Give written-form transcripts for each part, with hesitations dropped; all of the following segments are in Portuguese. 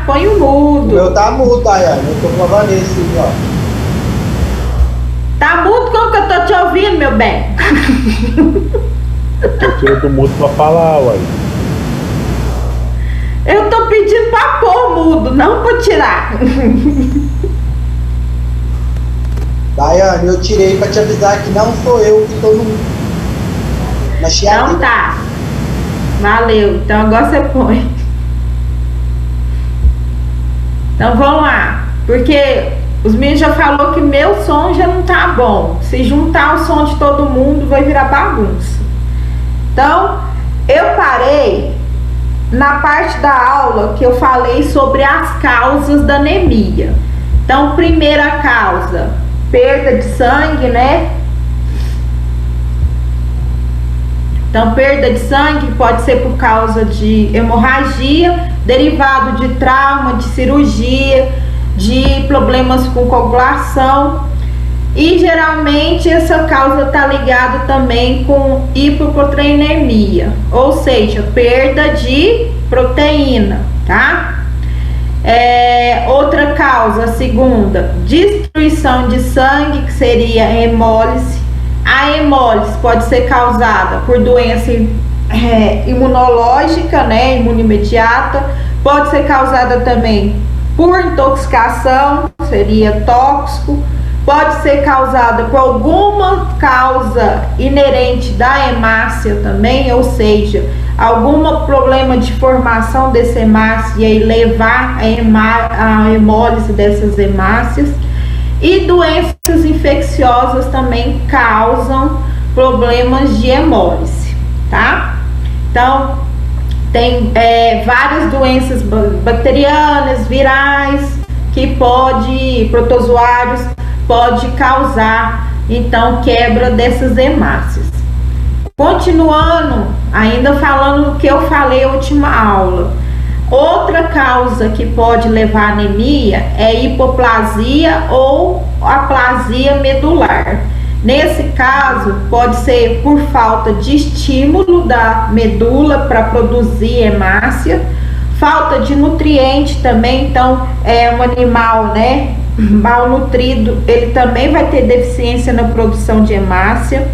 põe o O mudo. meu tá mudo, Daiane. Eu tô com a Vanessa aqui, ó. Tá mudo? Como que eu tô te ouvindo, meu bem? Eu tiro do mudo pra falar, uai. Eu tô pedindo pra pôr mudo, não pra tirar. Daiane, eu tirei pra te avisar que não sou eu que tô na chiadeira. Então tá. Valeu. Então agora você põe. Então vamos lá. Porque os meninos já falou que meu som já não tá bom. Se juntar o som de todo mundo, vai virar bagunça. Então, eu parei na parte da aula que eu falei sobre as causas da anemia. Então, primeira causa, perda de sangue, né? Então, perda de sangue pode ser por causa de hemorragia, derivado de trauma, de cirurgia, de problemas com coagulação. E geralmente essa causa está ligada também com hipoproteinemia, ou seja, perda de proteína, tá? Outra causa, a segunda, destruição de sangue, que seria a hemólise. A hemólise pode ser causada por doença imunológica, né, imunoimediata, pode ser causada também por intoxicação, seria tóxico, pode ser causada por alguma causa inerente da hemácia também, ou seja, algum problema de formação dessa hemácia e aí levar a hemólise dessas hemácias. E doenças infecciosas também causam problemas de hemólise, tá? Então, tem várias doenças bacterianas, virais, que protozoários, pode causar, então, quebra dessas hemácias. Continuando, ainda falando o que eu falei na última aula, outra causa que pode levar à anemia é hipoplasia ou aplasia medular. Nesse caso, pode ser por falta de estímulo da medula para produzir hemácia, falta de nutriente também. Então, um animal, né, malnutrido, ele também vai ter deficiência na produção de hemácia.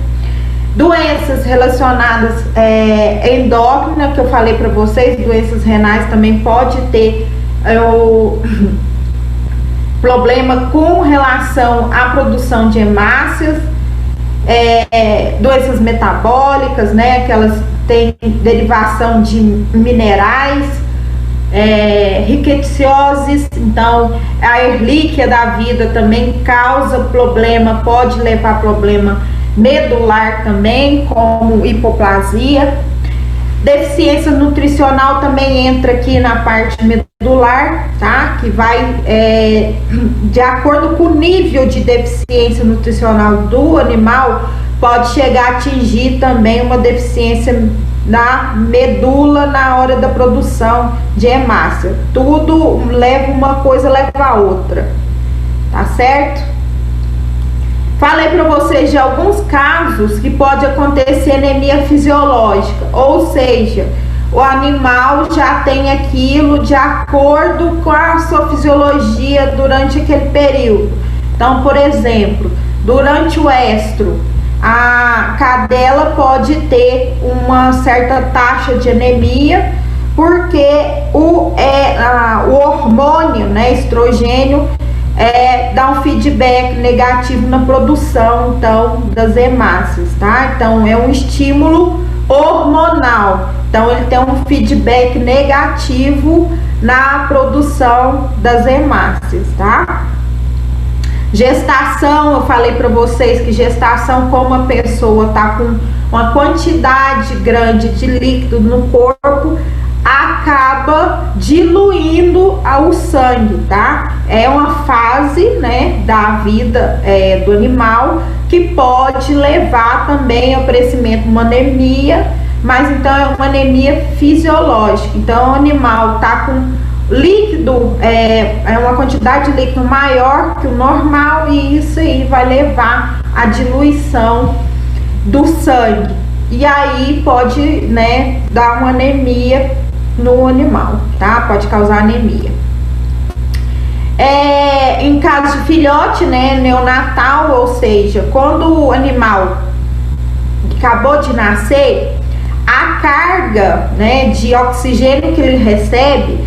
Doenças relacionadas endócrinas, que eu falei para vocês, doenças renais também pode ter problema com relação à produção de hemácias. Doenças metabólicas, né, que elas têm derivação de minerais, rickettsiosis, então a erlíquia da vida também causa problema, pode levar a problema medular também, como hipoplasia. Deficiência nutricional também entra aqui na parte medular, tá? Que vai de acordo com o nível de deficiência nutricional do animal, pode chegar a atingir também uma deficiência na medula na hora da produção de hemácia. Tudo leva uma coisa, leva a outra, tá certo? Falei para vocês de alguns casos que pode acontecer anemia fisiológica, ou seja, o animal já tem aquilo de acordo com a sua fisiologia durante aquele período. Então, por exemplo, durante o estro, a cadela pode ter uma certa taxa de anemia, porque o hormônio, né, estrogênio, dá um feedback negativo na produção, então, das hemácias, tá? Então, é um estímulo hormonal. Então, ele tem um feedback negativo na produção das hemácias, tá? Gestação, eu falei para vocês que gestação, como a pessoa tá com uma quantidade grande de líquido no corpo, acaba diluindo o sangue, tá? É uma fase, né, da vida do animal que pode levar também ao aparecimento de uma anemia, mas então é uma anemia fisiológica. Então o animal tá com líquido, uma quantidade de líquido maior que o normal, e isso aí vai levar à diluição do sangue. E aí pode, né, dar uma anemia no animal, tá? Pode causar anemia. Em caso de filhote, né, neonatal, ou seja, quando o animal acabou de nascer, a carga, né, de oxigênio que ele recebe,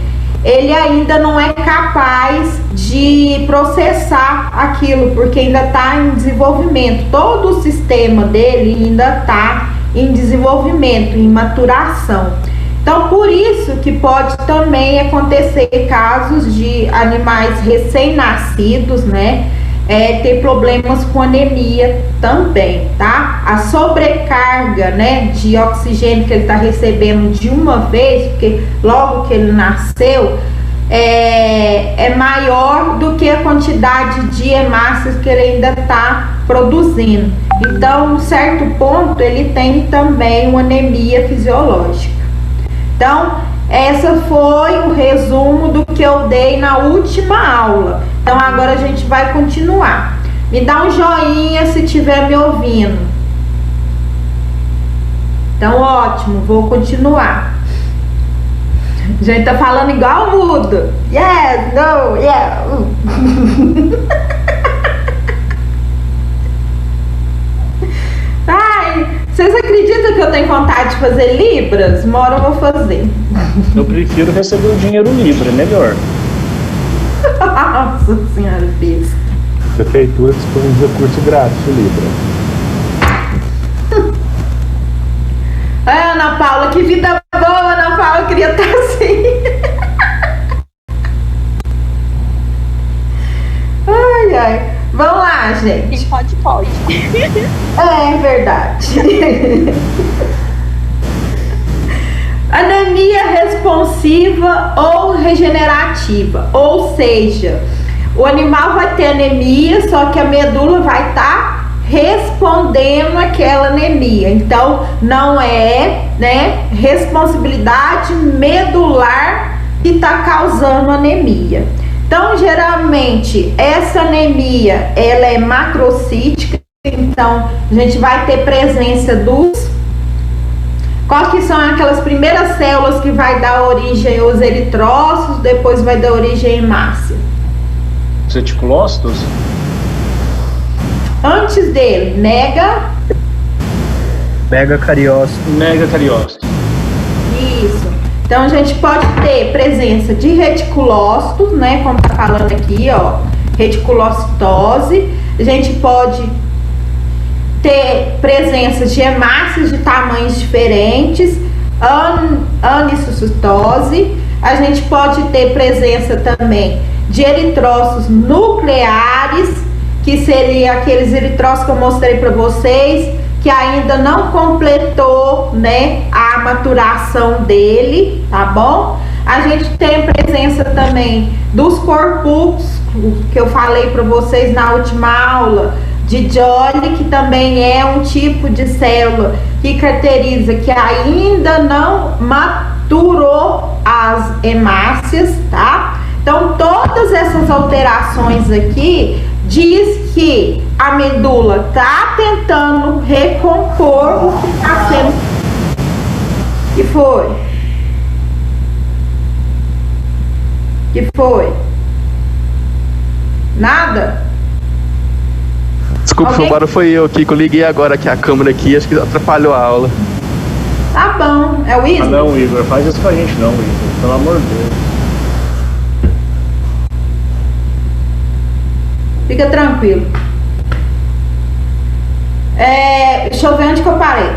ele ainda não é capaz de processar aquilo, porque ainda está em desenvolvimento. Todo o sistema dele ainda está em desenvolvimento, em maturação. Então, por isso que pode também acontecer casos de animais recém-nascidos, né, ter problemas com anemia também, tá? A sobrecarga, né, de oxigênio que ele está recebendo de uma vez, porque logo que ele nasceu, é maior do que a quantidade de hemácias que ele ainda está produzindo. Então, em certo ponto, ele tem também uma anemia fisiológica. Então, essa foi o resumo do que eu dei na última aula. Então, agora a gente vai continuar. Me dá um joinha se estiver me ouvindo. Então, ótimo, vou continuar. A gente tá falando igual mudo. Yes, no, yeah. Ai, vocês acreditam que eu tenho vontade de fazer Libras? Uma hora eu vou fazer. Eu prefiro receber o dinheiro Libra, é melhor. Nossa senhora, Bisco. Prefeitura disponibiliza curso grátis de Libra. Ai, Ana Paula, que vida boa, Ana Paula, eu queria estar assim. Ai, ai. Vamos lá, gente. Pode. É verdade. Anemia responsiva ou regenerativa, ou seja, o animal vai ter anemia, só que a medula vai estar respondendo aquela anemia. Então, não é, né, responsabilidade medular que está causando anemia. Então, geralmente, essa anemia, ela é macrocítica, então a gente vai ter presença dos... Quais que são aquelas primeiras células que vai dar origem aos eritrócitos, depois vai dar origem à hemácia? Os reticulócitos? Antes dele, Megacariócito. Megacariócitos. Isso. Então a gente pode ter presença de reticulócitos, né? Como tá falando aqui, ó, reticulocitose. A gente pode ter presença de hemácias de tamanhos diferentes, anisocitose. A gente pode ter presença também de eritrócitos nucleares, que seria aqueles eritrócitos que eu mostrei para vocês, que ainda não completou, né, a maturação dele, tá bom? A gente tem presença também dos corpúsculos, que eu falei para vocês na última aula, de Joly, que também é um tipo de célula que caracteriza que ainda não maturou as hemácias, tá? Então, todas essas alterações aqui diz que a medula tá tentando recompor o que está sendo. Que foi? Que foi? Nada? Desculpa, Alguém? Fubara, foi eu aqui que eu liguei agora aqui a câmera aqui, acho que atrapalhou a aula. Tá bom, é o Ah, Isma? não, Igor, faz isso com a gente não, Igor, pelo amor de Deus. Fica tranquilo. Deixa eu ver onde que eu parei.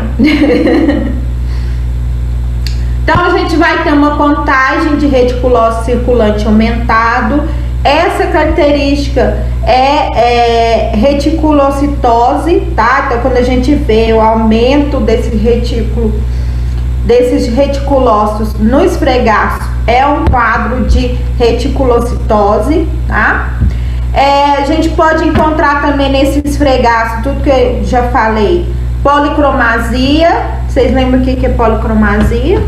Então a gente vai ter uma contagem de reticulócito circulante aumentado. Essa característica é reticulocitose, tá? Então quando a gente vê o aumento desses reticulócitos no esfregaço, é um quadro de reticulocitose, tá? A gente pode encontrar também nesse esfregaço, tudo que eu já falei, policromasia. Vocês lembram o que é policromasia?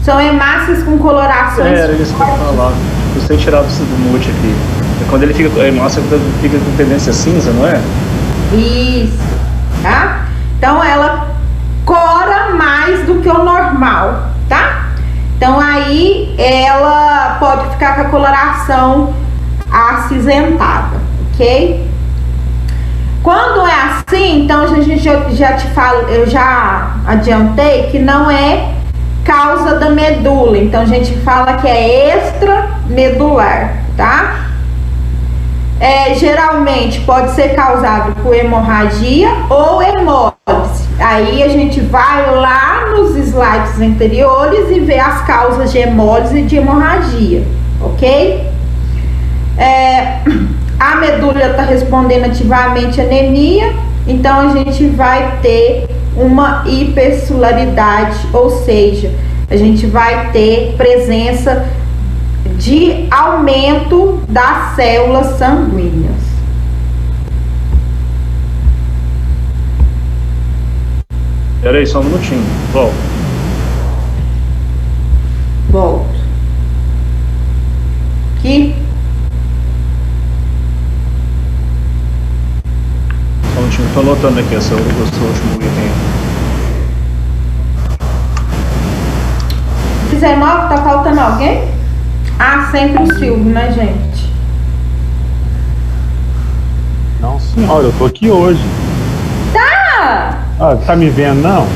São hemácias com colorações. Era isso que eu ia falar. Você tirava isso do mute aqui. É quando ele fica, a hemácia fica com tendência cinza, não é? Isso, tá? Então ela cora mais do que o normal, tá? Então aí ela pode ficar com a coloração acinzentada, ok? Quando é assim, então a gente já te falo, eu já adiantei que não é causa da medula, então a gente fala que é extramedular, tá? Geralmente pode ser causado por hemorragia ou hemólise. Aí a gente vai lá nos slides anteriores e vê as causas de hemólise e de hemorragia, ok? A medula está respondendo ativamente à anemia, então a gente vai ter uma hipercelularidade, ou seja, a gente vai ter presença de aumento das células sanguíneas. Espera aí, só um minutinho. Volta. Volto. Aqui. Só um minutinho. Estou anotando aqui esse último item. 19, tá faltando alguém? Ah, sempre o Silvio, né, gente? Não, senhora, eu tô aqui hoje. Tá! Ah, tá me vendo, não?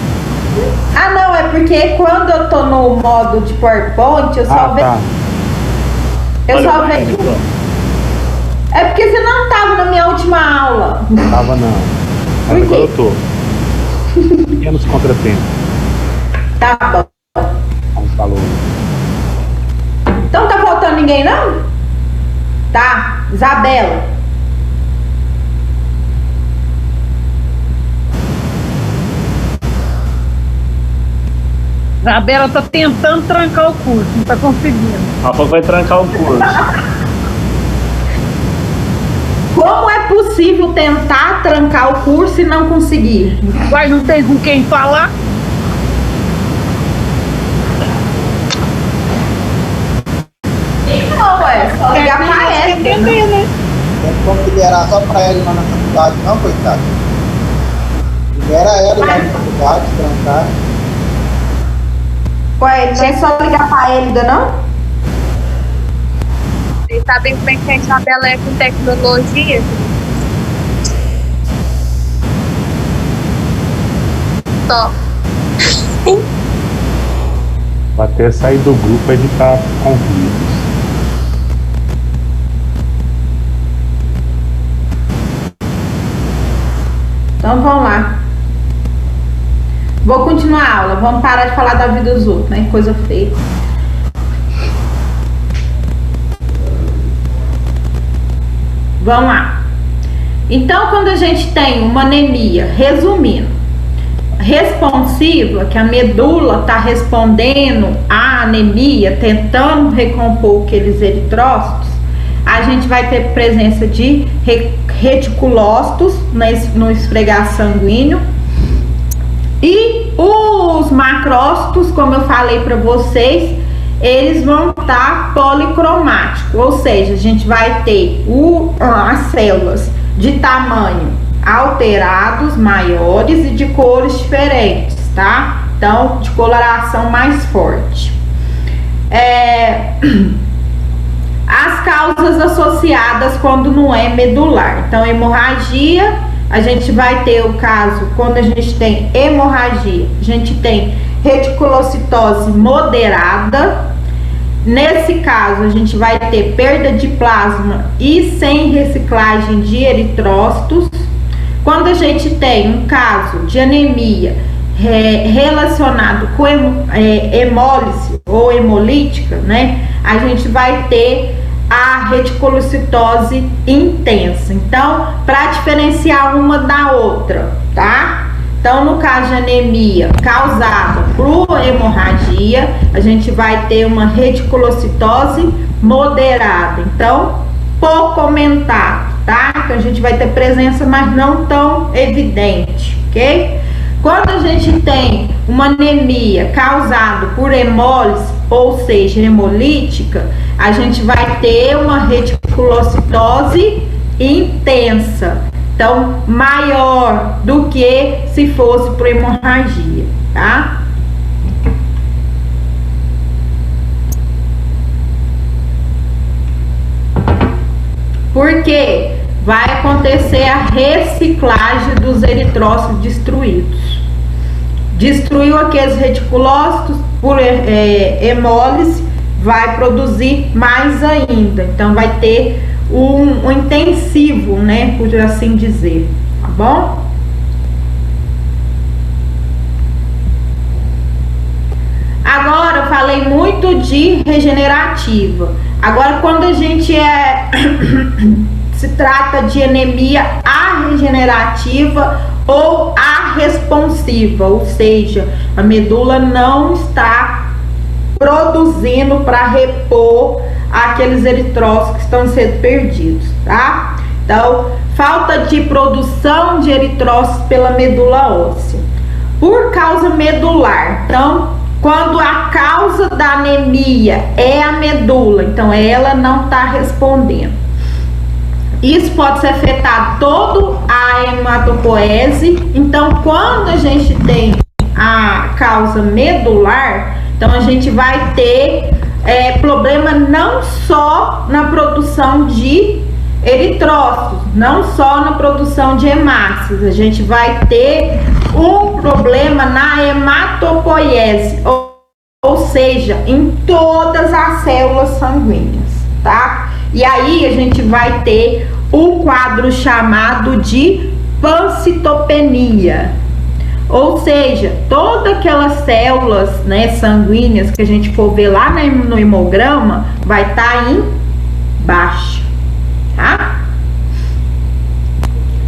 Ah, não, é porque quando eu tô no modo de PowerPoint, eu só vejo. Tá. Eu Olha só pra ele, vejo. pronto. É porque você não tava na minha última aula. Tava não. Mas Por quê? agora eu tô. Pequenos contratempos. Tá bom. Como falou. Então tá faltando ninguém, não? Tá, Isabela. Isabela tá tentando trancar o curso, não tá conseguindo. Rafa vai trancar o curso. Como é possível tentar trancar o curso e não conseguir? Uai, não tem com quem falar? Não, é só ligar pra ela. Entender, né? Tem como liberar só pra ela lá na faculdade, não, coitado. Libera ela lá na faculdade, trancar. Ué, não é só ligar pra ela ainda, não? Vocês sabem como é que a Isabela é com tecnologia? Só. Vou até sair do grupo e editar convívios. Então vamos lá. Vou continuar a aula. Vamos parar de falar da vida dos outros, né? Coisa feia. Vamos lá. Então, quando a gente tem uma anemia, resumindo, responsiva, que a medula está respondendo à anemia, tentando recompor aqueles eritrócitos, a gente vai ter presença de reticulócitos no esfregar sanguíneo. E os macrócitos, como eu falei para vocês, eles vão estar policromáticos, ou seja, a gente vai ter as células de tamanho alterados, maiores e de cores diferentes, tá? Então, de coloração mais forte. As causas associadas quando não é medular. Então, hemorragia, a gente vai ter o caso, quando a gente tem hemorragia, a gente tem reticulocitose moderada. Nesse caso, a gente vai ter perda de plasma e sem reciclagem de eritrócitos. Quando a gente tem um caso de anemia relacionado com hemólise ou hemolítica, né? A gente vai ter a reticulocitose intensa. Então, para diferenciar uma da outra, tá? Então, no caso de anemia causada por hemorragia, a gente vai ter uma reticulocitose moderada. Então, pouco aumentado, tá? Então, a gente vai ter presença, mas não tão evidente, ok? Quando a gente tem uma anemia causada por hemólise, ou seja, hemolítica, a gente vai ter uma reticulocitose intensa. Então, maior do que se fosse por hemorragia, tá? Porque vai acontecer a reciclagem dos eritrócitos destruídos. Destruiu aqueles reticulócitos por hemólise, vai produzir mais ainda. Então vai ter um intensivo, né, por assim dizer, tá bom? Agora eu falei muito de regenerativa. Agora quando a gente se trata de anemia arregenerativa ou arresponsiva, ou seja, a medula não está produzindo para repor aqueles eritrócitos que estão sendo perdidos, tá? Então, falta de produção de eritrócitos pela medula óssea. Por causa medular, então, quando a causa da anemia é a medula, então ela não está respondendo. Isso pode ser afetar toda a hematopoese. Então, quando a gente tem a causa medular, então a gente vai ter problema não só na produção de eritrócitos, não só na produção de hemácias, a gente vai ter um problema na hematopoiese, ou seja, em todas as células sanguíneas, tá? E aí a gente vai ter um quadro chamado de pancitopenia. Ou seja, todas aquelas células, né, sanguíneas que a gente for ver lá no hemograma, vai estar em baixa, tá?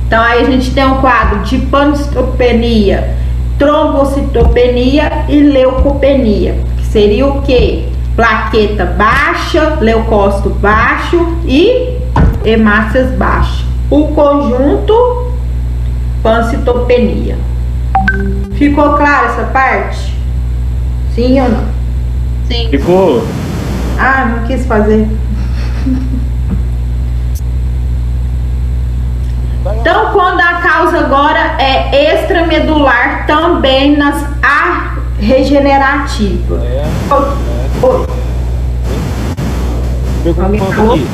Então aí a gente tem um quadro de pancitopenia, trombocitopenia e leucopenia, que seria o quê? Plaqueta baixa, leucócito baixo e hemácias baixas. O conjunto, pancitopenia. Ficou clara essa parte? Sim ou não? Sim. Ficou. Ah, não quis fazer. Então, quando a causa agora é extramedular, também nas regenerativas. Oi. Perguntando aqui,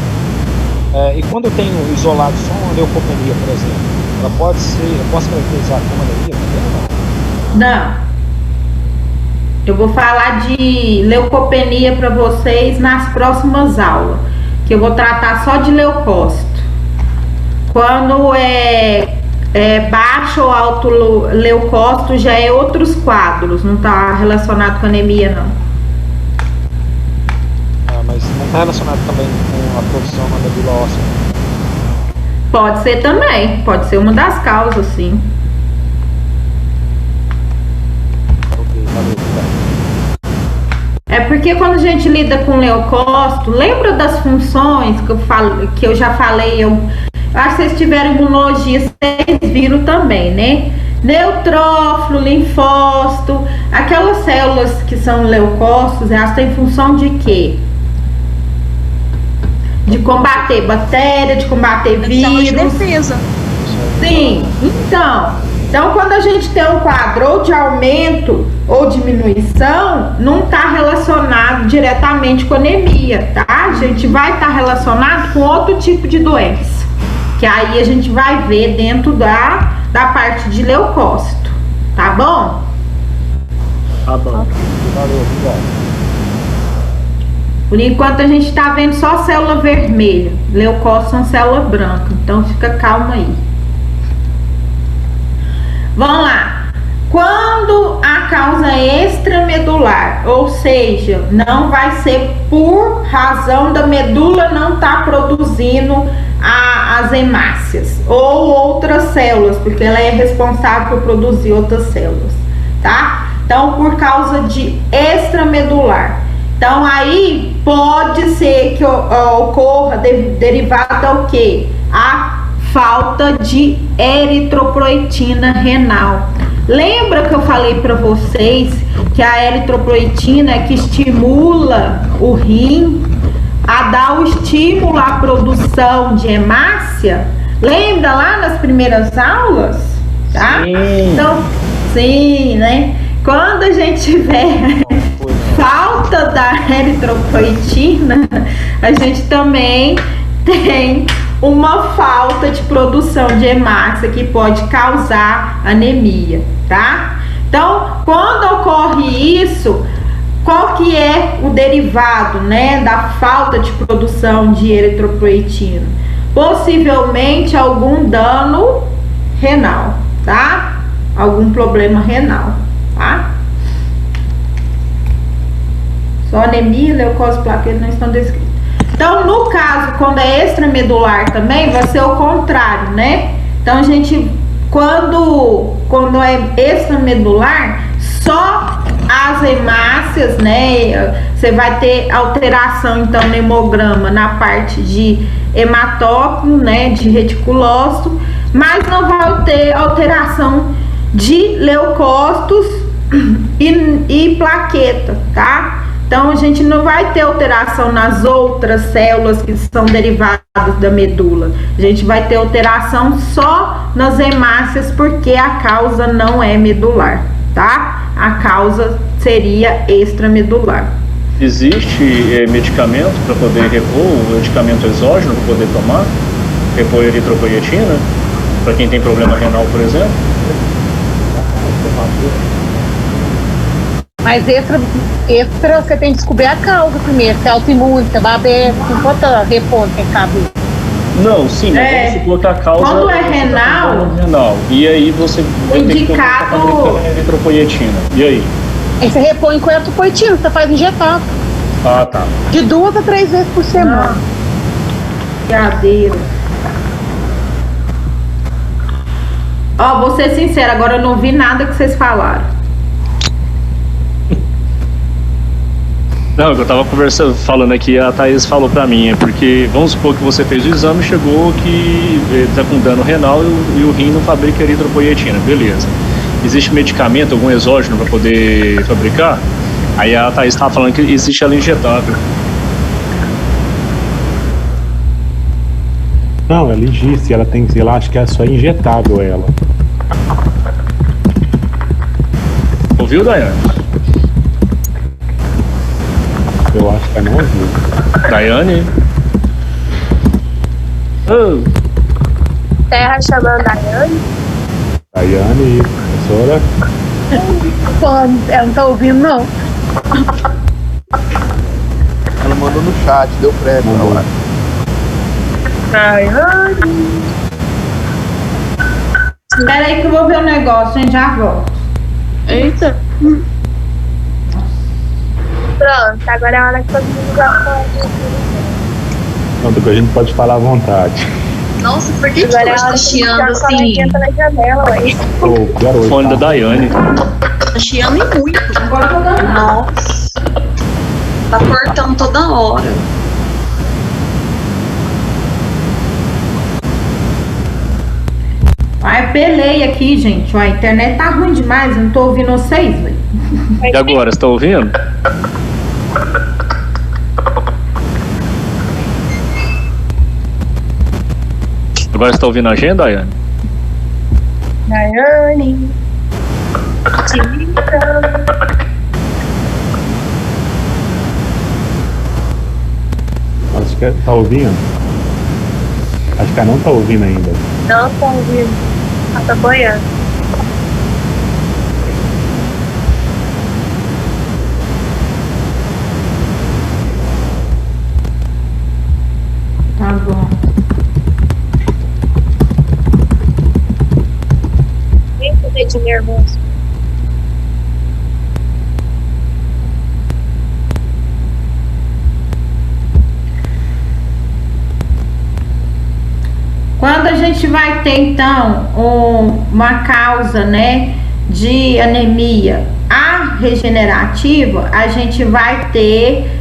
e quando eu tenho isolado só uma leucopenia, por exemplo, ela pode ser, eu posso caracterizar como anemia também ou não? Não. Eu vou falar de leucopenia para vocês nas próximas aulas, que eu vou tratar só de leucócito. Quando é baixo ou alto leucócito, já é outros quadros, não está relacionado com anemia, não. Mas não está relacionado também com a produção na medula óssea? Pode ser também, pode ser uma das causas, sim. Ok, valeu. É porque quando a gente lida com leucócito, lembra das funções que eu já falei, eu acho que vocês tiveram imunologia, vocês viram também, né? Neutrófilo, linfócito, aquelas células que são leucócitos, elas têm função de quê? De combater bactéria, de combater Célula de vírus. defesa. Sim, então quando a gente tem um quadro ou de aumento ou diminuição, não está relacionado diretamente com anemia, tá? A gente vai estar relacionado com outro tipo de doença, que aí a gente vai ver dentro da parte de leucócito, tá bom? Tá bom. Valeu, obrigado. Por enquanto a gente está vendo só célula vermelha, leucócitos são célula branca, então fica calma aí. Vamos lá. Quando a causa é extramedular, ou seja, não vai ser por razão da medula não estar produzindo as hemácias ou outras células, porque ela é responsável por produzir outras células, tá? Então, por causa de extramedular. Então, aí pode ser que ocorra derivada ao quê? A falta de eritropoetina renal. Lembra que eu falei para vocês que a eritropoetina é que estimula o rim a dar o estímulo à produção de hemácia? Lembra lá nas primeiras aulas? Tá? Sim. Então, sim, né? Quando a gente tiver falta da eritropoetina, a gente também tem uma falta de produção de hemácia que pode causar anemia, tá? Então, quando ocorre isso, qual que é o derivado, né, da falta de produção de eritropoetina? Possivelmente algum dano renal, tá? Algum problema renal, tá? Só anemia, leucose, plaquetas não estão descritos. Então, no caso, quando é extramedular também, vai ser o contrário, né? Então, a gente, quando é extramedular, só as hemácias, né? Você vai ter alteração, então, no hemograma, na parte de hematócrito, né? De reticulócito, mas não vai ter alteração de leucócitos e plaqueta, tá? Então, a gente não vai ter alteração nas outras células que são derivadas da medula. A gente vai ter alteração só nas hemácias, porque a causa não é medular, tá? A causa seria extramedular. Existe medicamento para poder repor, medicamento exógeno para poder tomar? Repor eritropoietina? Para quem tem problema renal, por exemplo? Mas extra você tem que descobrir a causa primeiro, se é autoimune, se é diabetes, não pode repor que cabe. Não, sim, mas vamos supor que a causa quando é renal, e aí você vai ter que indicado eritropoietina. E aí? Aí você repõe com eritropoetina, você faz injetado. Ah, tá. De 2 a 3 vezes por semana. Brincadeira. Ó, vou ser sincera, agora eu não vi nada que vocês falaram. Não, eu tava falando aqui, a Thaís falou pra mim, é porque vamos supor que você fez o exame, chegou que tá com dano renal e o rim não fabrica eritropoietina, beleza. Existe medicamento, algum exógeno para poder fabricar? Aí a Thaís tava falando que existe ela injetável. Não, ela disse, ela tem, sei lá, acho que é só injetável ela. Ouviu, Daiane? Eu acho que ela não ouviu. Daiane? Oh. Terra chamando a Daiane? Daiane, professora. Pô, ela não tá ouvindo, não. Ela mandou no chat, deu prévio lá. Daiane. Espera aí que eu vou ver o negócio, gente, já volto. Eita. Pronto, agora é a hora que todo mundo vai falar. Pronto, que a gente pode falar à vontade. Nossa, por que Agora é a hoje hora tá que chiando a gente assim? entra na janela, ué. Ô, garoto, Fone da Daiane. Tá chiando e muito. Agora eu tô dando. Nossa. Tá cortando toda hora. Ai, pelei aqui, gente. Ó, a internet tá ruim demais, eu não tô ouvindo vocês, velho. E agora, você tá ouvindo? Agora você tá ouvindo a gente, Daiane? Daiane. Te ligando. acho que tá ouvindo? Acho que ela não tá ouvindo ainda. Não tá ouvindo. Ela tá boiando. Tá bom. Nem tô de nervoso. Quando a gente vai ter, então, uma causa, né, de anemia regenerativa, a gente vai ter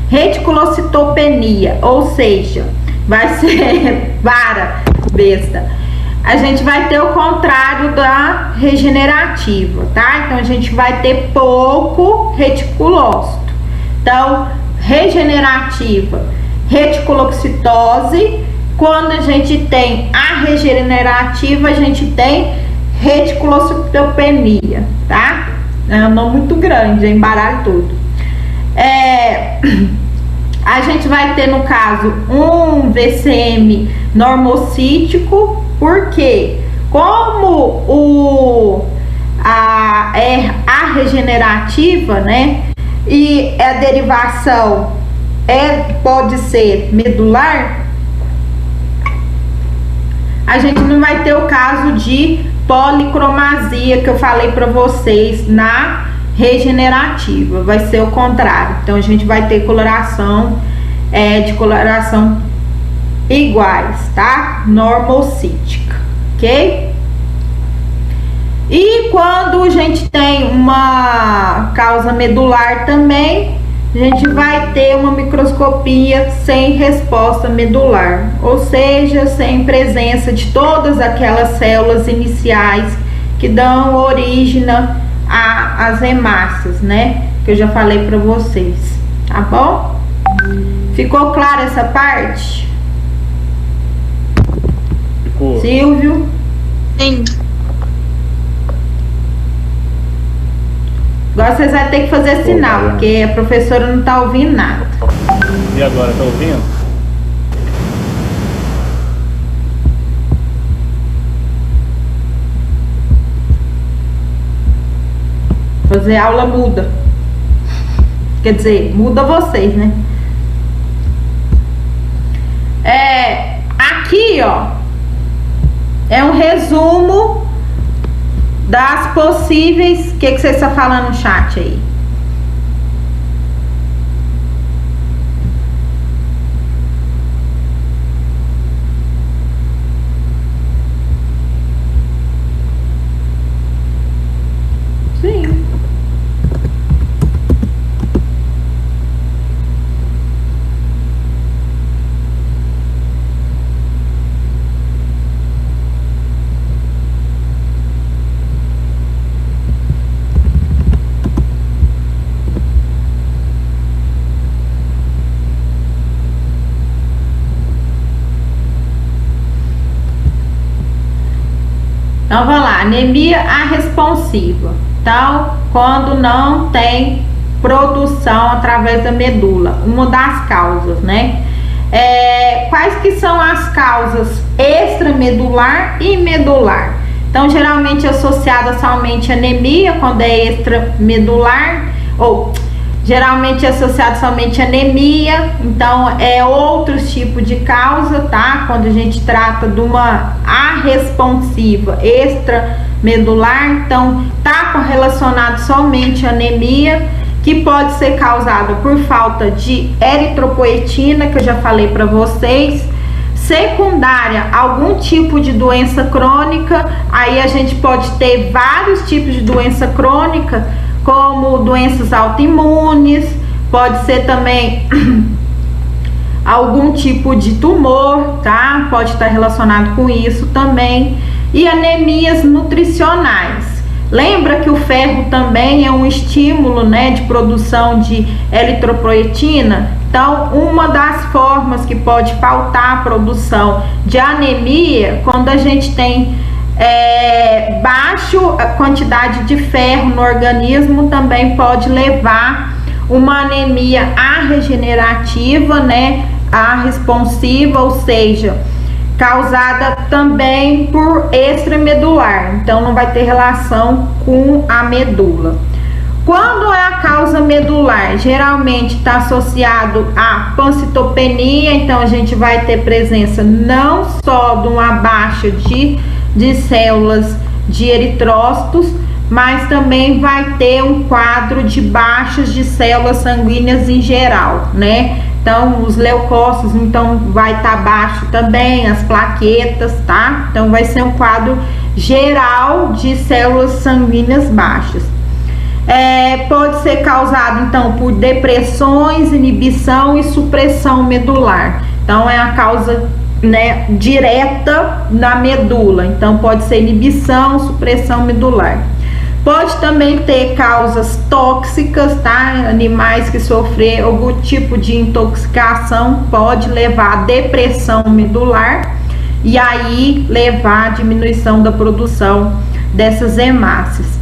reticulocitopenia, ou seja, vai ser besta. A gente vai ter o contrário da regenerativa, tá? Então, a gente vai ter pouco reticulócito. Então, regenerativa, reticulocitose. Quando a gente tem a regenerativa, a gente tem reticulocitopenia, tá? É um nome muito grande, embaralho tudo. A gente vai ter, no caso, um VCM normocítico, porque como é a regenerativa, né? E a derivação pode ser medular, a gente não vai ter o caso de policromasia que eu falei para vocês na regenerativa, vai ser o contrário. Então a gente vai ter coloração de coloração iguais, tá? Normocítica, ok? E quando a gente tem uma causa medular também, a gente vai ter uma microscopia sem resposta medular, ou seja, sem presença de todas aquelas células iniciais que dão origem às hemácias, né? Que eu já falei para vocês, tá bom? Ficou clara essa parte? Ficou. Silvio? Sim. Agora vocês vão ter que fazer sinal, porque a professora não tá ouvindo nada. E agora, tá ouvindo? Fazer aula muda. Quer dizer, muda vocês, né? Aqui, ó, é um resumo das possíveis... O que vocês estão falando no chat aí? Sim. Então, vamos lá, anemia responsiva. Então, quando não tem produção através da medula, uma das causas, né? Quais que são as causas extramedular e medular? Então, geralmente associada somente à anemia, quando é extramedular, ou geralmente associado somente à anemia. Então é outros tipos de causa, tá? Quando a gente trata de uma responsiva extramedular, então tá correlacionado somente à anemia, que pode ser causada por falta de eritropoetina, que eu já falei para vocês. Secundária, algum tipo de doença crônica. Aí a gente pode ter vários tipos de doença crônica, como doenças autoimunes, pode ser também algum tipo de tumor, tá? Pode estar relacionado com isso também. E anemias nutricionais. Lembra que o ferro também é um estímulo, né, de produção de eritropoetina? Então, uma das formas que pode faltar a produção de anemia, quando a gente tem baixa quantidade de ferro no organismo, também pode levar uma anemia regenerativa, né, responsiva, ou seja, causada também por extramedular. Então não vai ter relação com a medula. Quando é a causa medular, geralmente está associado à pancitopenia. Então a gente vai ter presença não só de uma baixa de células de eritrócitos, mas também vai ter um quadro de baixas de células sanguíneas em geral, né? Então os leucócitos, então vai estar baixo também, as plaquetas, tá? Então vai ser um quadro geral de células sanguíneas baixas. Pode ser causado então por depressões, inibição e supressão medular. Então é a causa, né, direta na medula. Então pode ser inibição, supressão medular. Pode também ter causas tóxicas, tá? Animais que sofreram algum tipo de intoxicação pode levar a depressão medular e aí levar a diminuição da produção dessas hemácias.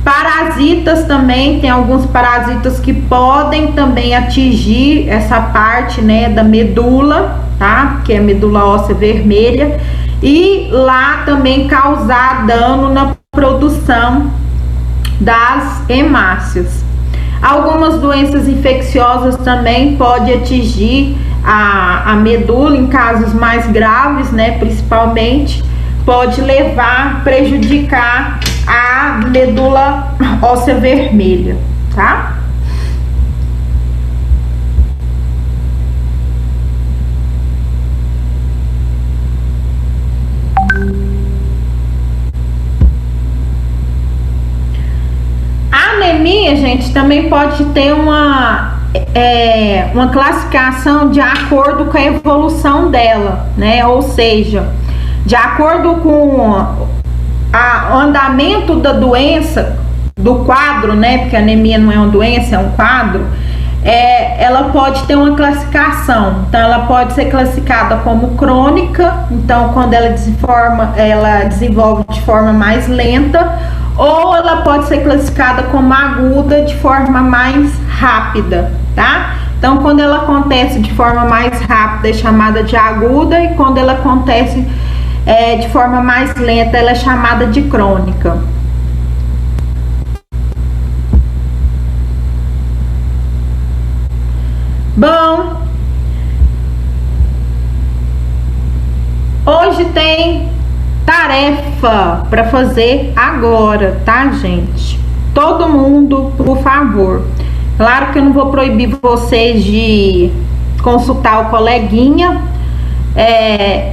Parasitas também, tem alguns parasitas que podem também atingir essa parte, né, da medula, tá? Que é a medula óssea vermelha, e lá também causar dano na produção das hemácias. Algumas doenças infecciosas também podem atingir a medula, em casos mais graves, né, principalmente, pode prejudicar a medula óssea vermelha, tá? A anemia, gente, também pode ter uma classificação de acordo com a evolução dela, né? Ou seja, de acordo com o andamento da doença, do quadro, né? Porque a anemia não é uma doença, é um quadro. Ela pode ter uma classificação. Então, ela pode ser classificada como crônica. Então, quando ela desenvolve de forma mais lenta, ou ela pode ser classificada como aguda de forma mais rápida, tá? Então, quando ela acontece de forma mais rápida é chamada de aguda, e quando ela acontece de forma mais lenta ela é chamada de crônica. Bom, hoje tem tarefa para fazer agora, tá, gente? Todo mundo, por favor. Claro que eu não vou proibir vocês de consultar o coleguinha,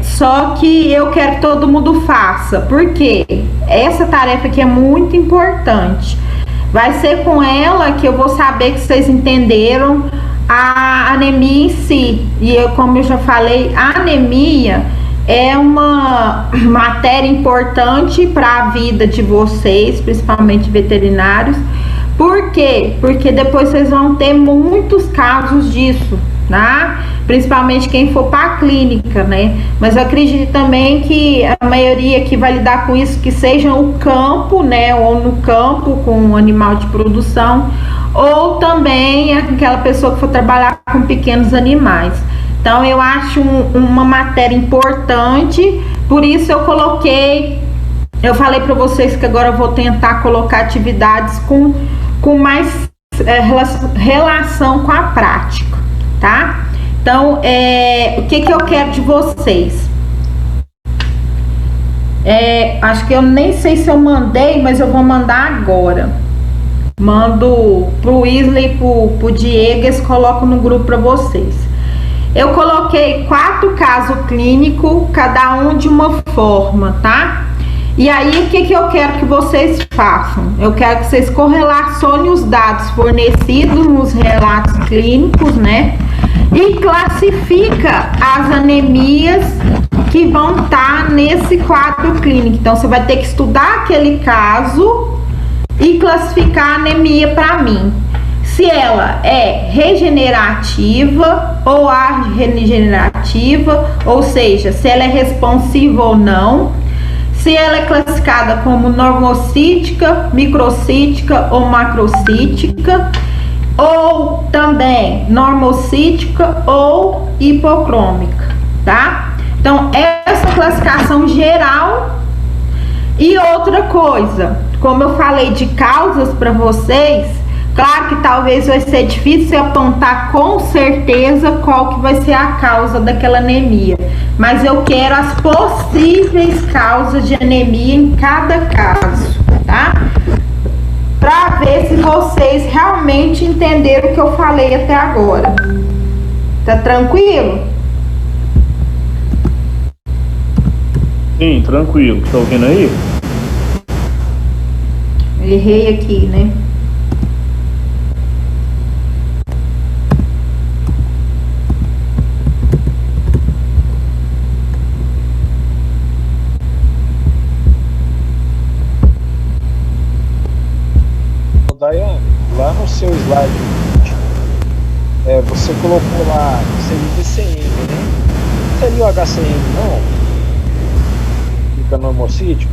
só que eu quero que todo mundo faça, porque essa tarefa aqui é muito importante. Vai ser com ela que eu vou saber que vocês entenderam a anemia em si. E como eu já falei, a anemia é uma matéria importante para a vida de vocês, principalmente veterinários. Por quê? Porque depois vocês vão ter muitos casos disso, tá? Principalmente quem for para a clínica, né? Mas eu acredito também que a maioria que vai lidar com isso, que seja o campo, né? Ou no campo com um animal de produção, ou também aquela pessoa que for trabalhar com pequenos animais. Então eu acho uma matéria importante, por isso eu falei para vocês que agora eu vou tentar colocar atividades com mais relação com a prática, tá? Então, o que eu quero de vocês? Acho que eu nem sei se eu mandei, mas eu vou mandar agora. Mando pro Wesley, pro Diego, eles colocam no grupo para vocês. Eu coloquei 4 casos clínicos, cada um de uma forma, tá? E aí, o que eu quero que vocês façam? Eu quero que vocês correlacionem os dados fornecidos nos relatos clínicos, né? E classifica as anemias que vão estar nesse quadro clínico. Então, você vai ter que estudar aquele caso e classificar a anemia para mim. Se ela é regenerativa ou regenerativa, ou seja, se ela é responsiva ou não, se ela é classificada como normocítica, microcítica ou macrocítica, ou também normocítica ou hipocrômica, tá? Então, essa classificação geral. E outra coisa, como eu falei de causas para vocês, claro que talvez vai ser difícil apontar com certeza qual que vai ser a causa daquela anemia, mas eu quero as possíveis causas de anemia em cada caso, tá? Para ver se vocês realmente entenderam o que eu falei até agora. Tá tranquilo? Sim, tranquilo. Tá ouvindo aí? Errei aqui, né? Daiane, lá no seu slide, você colocou lá, seria o DCM, né? Seria o HCM, não? Fica no homocídio?